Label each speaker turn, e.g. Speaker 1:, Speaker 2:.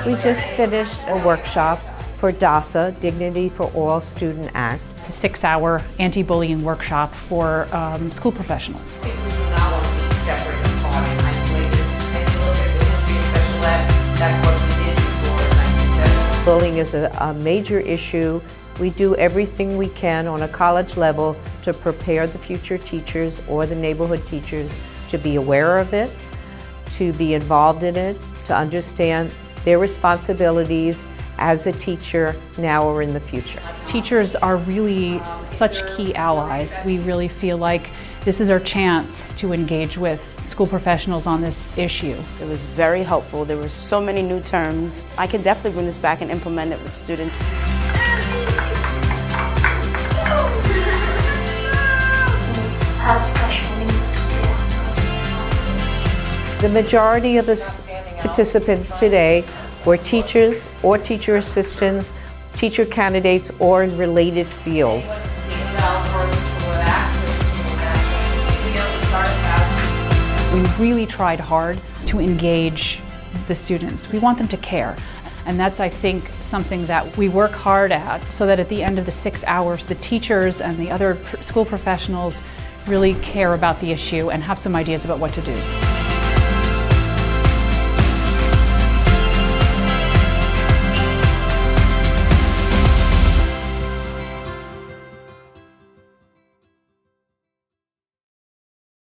Speaker 1: We just finished a workshop for DASA, Dignity for All Student Act.
Speaker 2: It's a 6-hour anti-bullying workshop for school professionals.
Speaker 1: Bullying is a major issue. We do everything we can on a college level to prepare the future teachers or the neighborhood teachers to be aware of it, to be involved in it, to understand their responsibilities as a teacher now or in the future.
Speaker 2: Teachers are really such key allies. We really feel like this is our chance to engage with school professionals on this issue.
Speaker 3: It was very helpful. There were so many new terms. I can definitely bring this back and implement it with students.
Speaker 1: The majority of the participants today were teachers or teacher assistants, teacher candidates, or in related fields.
Speaker 2: We really tried hard to engage the students. We want them to care. And that's, I think, something that we work hard at, so that at the end of the 6 hours, the teachers and the other school professionals really care about the issue and have some ideas about what to do.